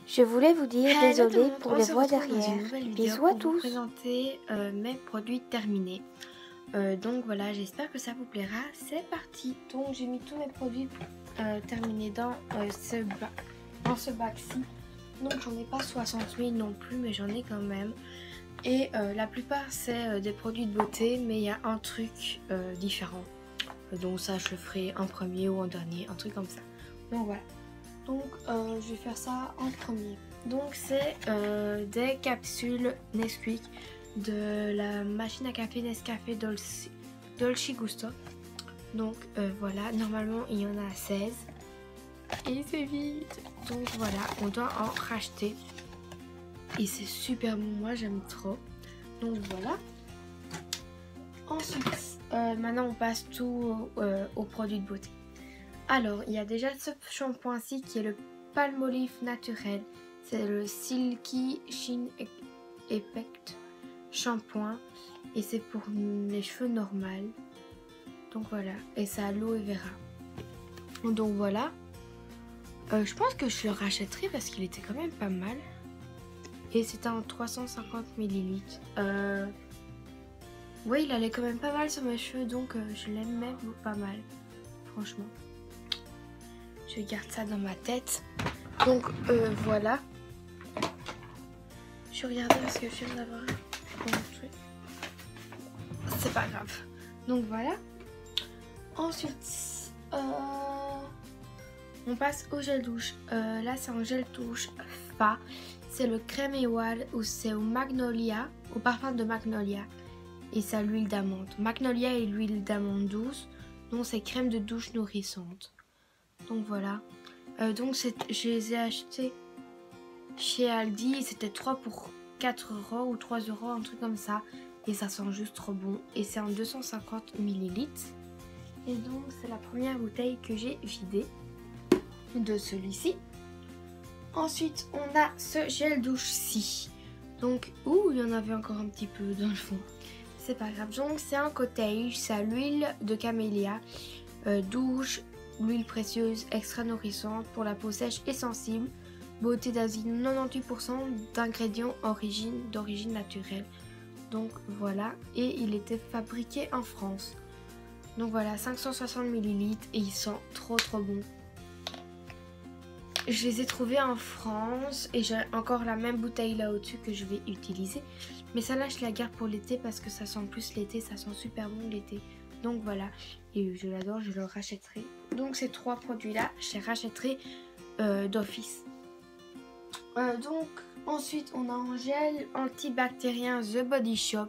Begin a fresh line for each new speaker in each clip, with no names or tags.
Je voulais vous dire désolé pour les voix derrière. Bisous à
Pour vous
tous.
présenter mes produits terminés. Donc voilà, j'espère que ça vous plaira. C'est parti. Donc j'ai mis tous mes produits terminés dans ce bac-ci. Donc j'en ai pas 60 000 non plus, mais j'en ai quand même. Et la plupart c'est des produits de beauté, mais il y a un truc différent. Donc ça je le ferai en premier ou en dernier, un truc comme ça. Donc voilà. Donc je vais faire ça en premier. Donc c'est des capsules Nesquik de la machine à café Nescafé Dolce Gusto. Donc voilà, normalement il y en a 16. Et c'est vite. Donc voilà, on doit en racheter. Et c'est super bon, moi j'aime trop. Donc voilà. Ensuite, maintenant on passe tout aux produits de beauté. Alors, il y a déjà ce shampoing-ci qui est le Palmolive naturel. C'est le Silky Sheen Effect shampoing. Et c'est pour les cheveux normaux. Donc voilà. Et c'est aloe vera. Donc voilà. Je pense que je le rachèterai parce qu'il était quand même pas mal. Et c'était en 350 ml. Oui, il allait quand même pas mal sur mes cheveux. Donc je l'aime même pas mal. Franchement. Je garde ça dans ma tête. Donc voilà. Je regardais parce que je viens d'avoir un truc. C'est pas grave. Donc voilà. Ensuite, on passe au gel douche. Là, c'est un gel douche Fa. C'est le crème étoile ou c'est au magnolia, au parfum de magnolia. Et c'est à l'huile d'amande. Magnolia et l'huile d'amande douce. Donc c'est crème de douche nourrissante. Donc voilà. Donc je les ai achetés chez Aldi. C'était 3 pour 4 € ou 3 €, un truc comme ça. Et ça sent juste trop bon. Et c'est en 250 ml. Et donc c'est la première bouteille que j'ai vidée de celui-ci. Ensuite on a ce gel douche-ci. Donc il y en avait encore un petit peu dans le fond. C'est pas grave. Donc c'est un cottage. C'est à l'huile de camélia douche. L'huile précieuse extra nourrissante pour la peau sèche et sensible. Beauté d'Asie, 98% d'ingrédients d'origine naturelle. Donc voilà, et il était fabriqué en France. Donc voilà, 560 ml et il sent trop bon. Je les ai trouvés en France et j'ai encore la même bouteille là au-dessus que je vais utiliser. Mais celle-là, je la garde pour l'été parce que ça sent plus l'été, ça sent super bon l'été. Donc voilà, et je l'adore, je le rachèterai. Donc ces 3 produits-là, je les rachèterai d'office. Donc ensuite, on a un gel antibactérien The Body Shop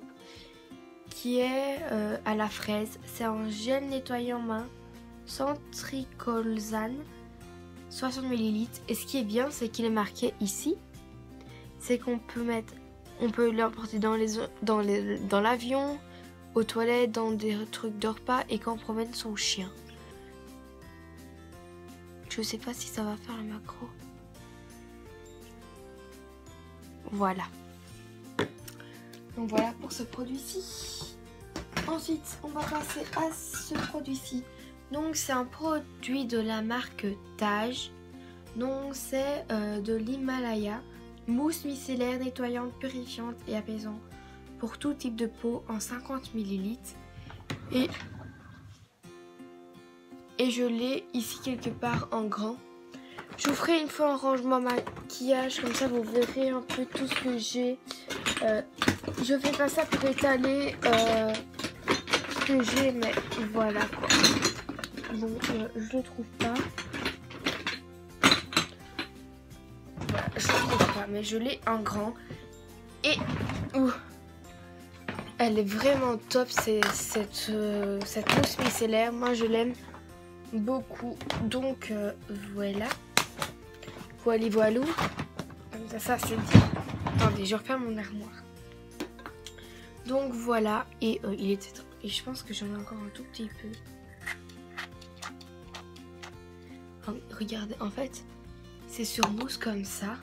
qui est à la fraise. C'est un gel nettoyant main sans tricolzane, 60 ml. Et ce qui est bien, c'est qu'il est marqué ici, c'est qu'on peut l'emporter dans l'avion, aux toilettes, dans des trucs de repas et quand on promène son chien. Je sais pas si ça va faire le macro. Voilà. Donc voilà pour ce produit-ci. Ensuite, on va passer à ce produit-ci. Donc c'est un produit de la marque Taj. Donc c'est de l'Himalaya. Mousse micellaire nettoyante, purifiante et apaisante pour tout type de peau en 50 ml. Et je l'ai ici quelque part en grand. Je vous ferai une fois un rangement maquillage, comme ça vous verrez un peu tout ce que j'ai. Je fais pas ça pour étaler ce que j'ai, mais voilà quoi. Bon, je le trouve pas. Voilà, je le trouve pas, mais je l'ai en grand. Et elle est vraiment top, cette mousse micellaire. Moi je l'aime beaucoup. Donc voilà. Voilou. Comme ça c'est dit. Attendez, je referme mon armoire. Donc voilà. Et il était top. Et je pense que j'en ai encore un tout petit peu. Regardez, en fait, c'est sur mousse comme ça.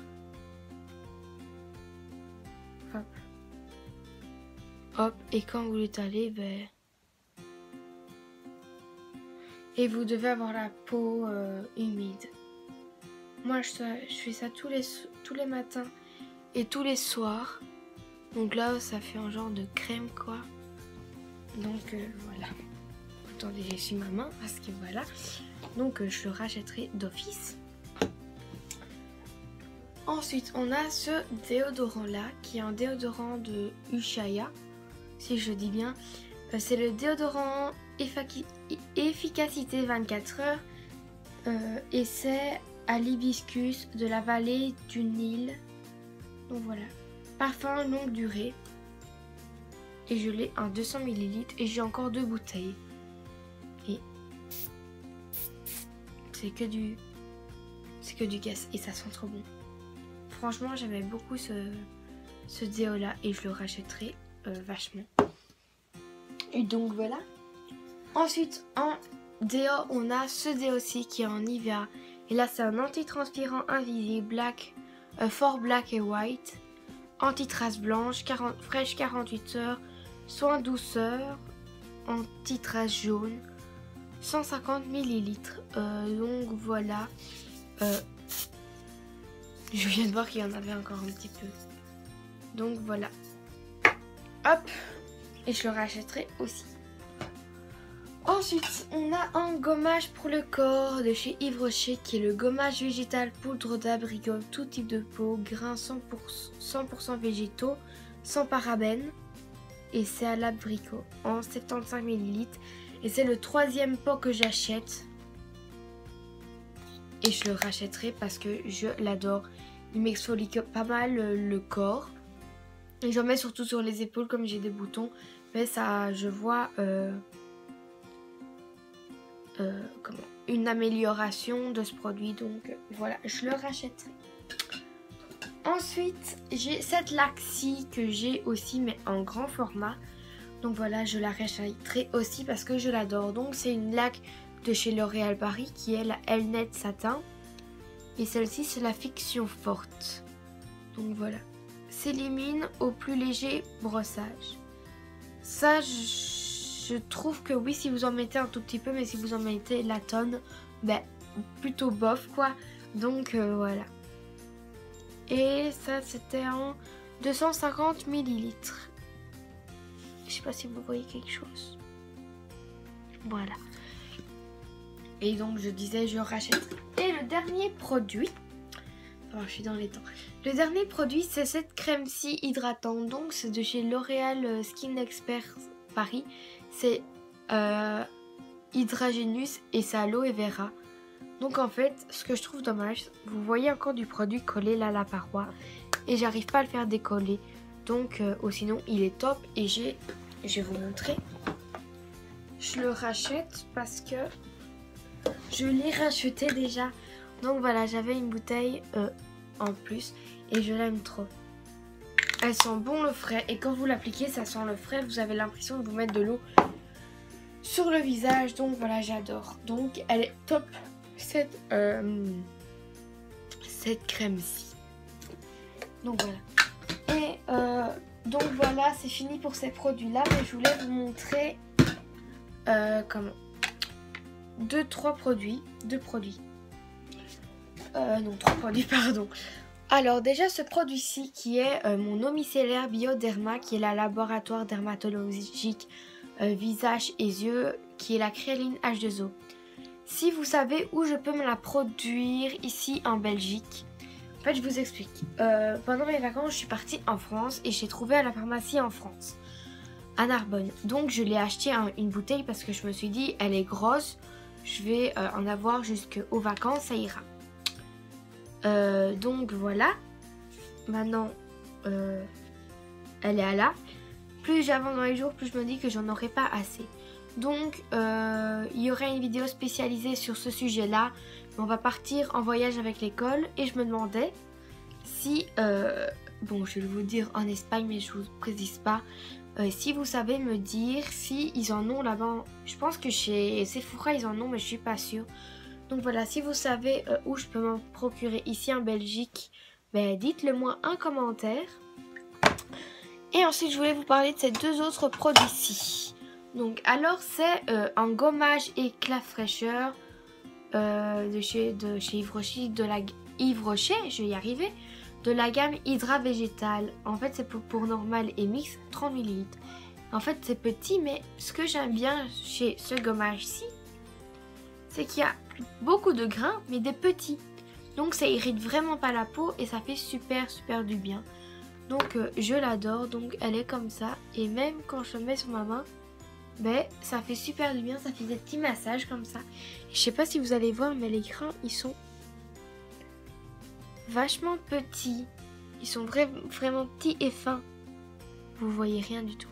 Hop. Hop. Et quand vous l'étalez, ben... Et vous devez avoir la peau humide. Moi je fais ça tous les matins et tous les soirs. Donc là ça fait un genre de crème quoi. Donc voilà. Attendez, j'essuie ma main parce que voilà. Donc je le rachèterai d'office. Ensuite on a ce déodorant là qui est un déodorant de Ushuaïa, si je dis bien. C'est le déodorant efficacité 24 heures et c'est à l'hibiscus de la vallée du Nil. Donc voilà, parfum longue durée. Et je l'ai en 200 ml et j'ai encore 2 bouteilles. Et c'est que du gaz et ça sent trop bon. Franchement j'aimais beaucoup ce déo là et je le rachèterai vachement. Et donc voilà. Ensuite en déo on a ce déo-ci qui est en Nivea. Et là c'est un anti-transpirant invisible fort black et white. Anti-trace blanche, fraîche 48 heures. Soin douceur, anti-trace jaune. 150 ml. Donc voilà. Je viens de voir qu'il y en avait encore un petit peu. Donc voilà. Hop. Et je le rachèterai aussi. Ensuite, on a un gommage pour le corps de chez Yves Rocher qui est le gommage végétal poudre d'abricot, tout type de peau, grains 100% végétaux, sans parabènes. Et c'est à l'abricot en 75 ml. Et c'est le 3e pot que j'achète. Et je le rachèterai parce que je l'adore. Il m'exfolie pas mal le corps. Et j'en mets surtout sur les épaules comme j'ai des boutons. Mais ça, je vois une amélioration de ce produit. Donc voilà, je le rachèterai. Ensuite, j'ai cette laque-ci que j'ai aussi mais en grand format. Donc voilà, je la rachèterai aussi parce que je l'adore. Donc c'est une laque de chez L'Oréal Paris qui est la Elnet Satin. Et celle-ci c'est la Fiction Forte. Donc voilà. S'élimine au plus léger brossage. Ça je trouve que oui si vous en mettez un tout petit peu. Mais si vous en mettez la tonne, ben plutôt bof quoi. Donc voilà. Et ça c'était en 250 ml. Je sais pas si vous voyez quelque chose. Voilà. Et donc je disais je rachète. Et le dernier produit. Alors je suis dans les temps. Le dernier produit c'est cette crème-ci hydratante. Donc c'est de chez L'Oréal Skin Expert Paris. C'est Hydragénus et c'est aloe vera. Donc en fait ce que je trouve dommage, vous voyez encore du produit collé là à la paroi. Et j'arrive pas à le faire décoller. Donc sinon il est top. Et je vais vous montrer. Je le rachète parce que je l'ai racheté déjà. Donc voilà, j'avais une bouteille en plus et je l'aime trop. Elle sent bon le frais et quand vous l'appliquez, ça sent le frais. Vous avez l'impression de vous mettre de l'eau sur le visage. Donc voilà, j'adore. Donc elle est top cette crème-ci. Donc voilà. Et donc voilà, c'est fini pour ces produits-là. Mais je voulais vous montrer comment 3 produits. Non, 3 produits, pardon. Alors déjà ce produit-ci qui est mon eau micellaire Bioderma, qui est la laboratoire dermatologique visage et yeux, qui est la Créaline H2O. Si vous savez où je peux me la produire ici en Belgique, en fait je vous explique. Pendant mes vacances je suis partie en France et j'ai trouvé à la pharmacie en France, à Narbonne. Donc je l'ai acheté une bouteille parce que je me suis dit elle est grosse, je vais en avoir jusqu'aux vacances, ça ira. Donc voilà, maintenant elle est à là. Plus j'avance dans les jours, plus je me dis que j'en aurai pas assez. Donc il y aura une vidéo spécialisée sur ce sujet là. On va partir en voyage avec l'école et je me demandais si, bon je vais vous dire en Espagne mais je vous précise pas, si vous savez me dire si ils en ont là-bas. Je pense que chez Sephora ils en ont mais je suis pas sûre. Donc voilà, si vous savez où je peux m'en procurer ici en Belgique, ben dites-le moi en commentaire. Et ensuite je voulais vous parler de ces 2 autres produits-ci. Donc alors c'est un gommage éclat fraîcheur de chez Yves Rocher, de la Yves Rocher, je vais y arriver, de la gamme Hydra Végétal. En fait, c'est pour normal et mix, 30 ml. En fait, c'est petit, mais ce que j'aime bien chez ce gommage-ci, c'est qu'il y a beaucoup de grains, mais des petits. Donc, ça irrite vraiment pas la peau et ça fait super du bien. Donc, je l'adore. Donc, elle est comme ça. Et même quand je le mets sur ma main, ben, ça fait super du bien. Ça fait des petits massages comme ça. Et je sais pas si vous allez voir, mais les grains, ils sont vachement petits. Ils sont vraiment petits et fins. Vous voyez rien du tout.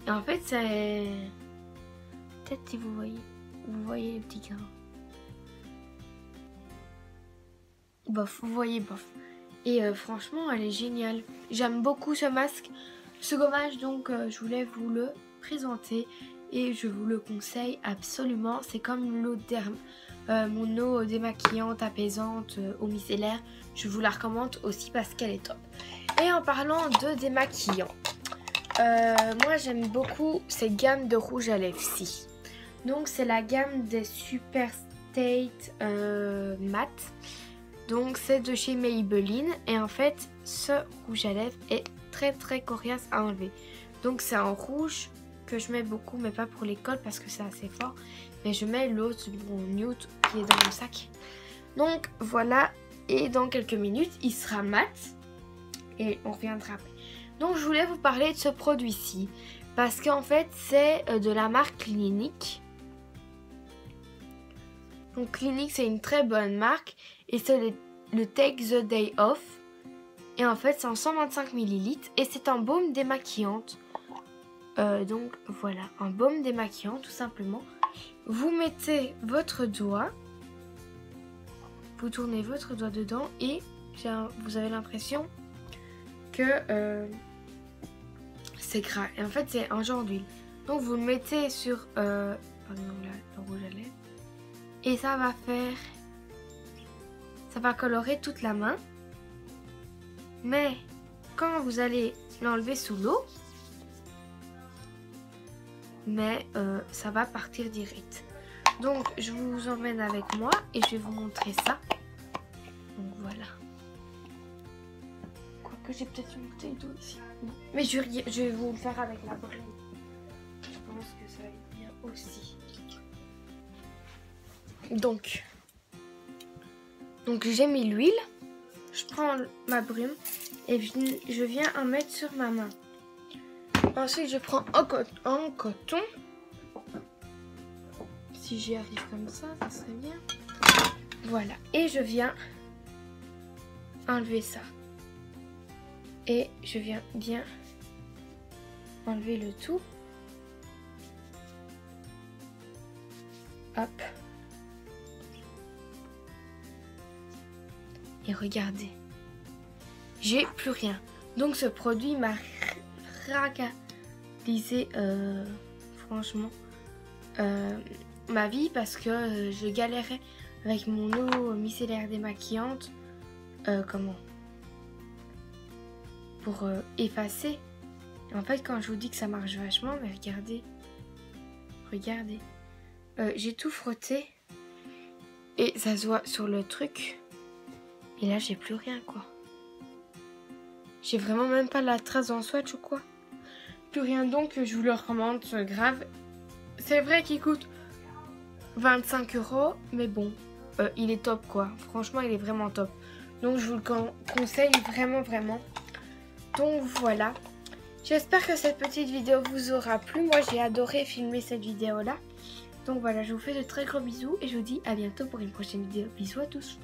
Et en fait, c'est... Peut-être si vous voyez les petits grains. Bof, vous voyez bof. Et franchement, elle est géniale. J'aime beaucoup ce masque, ce gommage, donc je voulais vous le présenter. Et je vous le conseille absolument. C'est comme l'eau derme. Mon eau démaquillante, apaisante, eau micellaire. Je vous la recommande aussi parce qu'elle est top. Et en parlant de démaquillant, moi j'aime beaucoup cette gamme de rouge à lèvres-ci. Donc c'est la gamme des Super State Matte. Donc c'est de chez Maybelline. Et en fait ce rouge à lèvres est très coriace à enlever. Donc c'est en rouge que je mets beaucoup, mais pas pour l'école parce que c'est assez fort. Mais je mets l'autre, mon nude qui est dans mon sac. Donc voilà, et dans quelques minutes il sera mat. Et on reviendra après. Donc je voulais vous parler de ce produit-ci. Parce qu'en fait c'est de la marque Clinique. Donc Clinique c'est une très bonne marque. Et c'est le Take the Day Off. Et en fait c'est en 125 ml. Et c'est un baume démaquillante. Donc voilà, un baume démaquillant tout simplement. Vous mettez votre doigt. Vous tournez votre doigt dedans. Et vous avez l'impression que c'est gras. Et en fait c'est un genre d'huile. Donc vous le mettez sur le rouge à lèvres. Et ça va faire... Ça va colorer toute la main. Mais quand vous allez l'enlever sous l'eau, ça va partir direct. Donc je vous emmène avec moi et je vais vous montrer ça. Donc voilà. Quoique j'ai peut-être une bouteille d'eau ici. Non. Mais je vais vous le faire avec la brume. Je pense que ça va être bien aussi. Donc j'ai mis l'huile. Je prends ma brume et je viens en mettre sur ma main. Ensuite, je prends un coton. Si j'y arrive comme ça serait bien. Voilà. Et je viens enlever ça. Et je viens bien enlever le tout. Hop. Et regardez. J'ai plus rien. Donc ce produit m'a régalisé franchement ma vie parce que je galérais avec mon eau micellaire démaquillante pour effacer. En fait quand je vous dis que ça marche vachement, mais regardez, j'ai tout frotté et ça se voit sur le truc et là j'ai plus rien quoi. J'ai vraiment même pas la trace en swatch ou quoi. Plus rien, donc je vous le recommande grave. C'est vrai qu'il coûte 25 €, mais bon, il est top quoi. Franchement, il est vraiment top. Donc je vous le conseille vraiment. Donc voilà. J'espère que cette petite vidéo vous aura plu. Moi, j'ai adoré filmer cette vidéo là. Donc voilà, je vous fais de très gros bisous et je vous dis à bientôt pour une prochaine vidéo. Bisous à tous.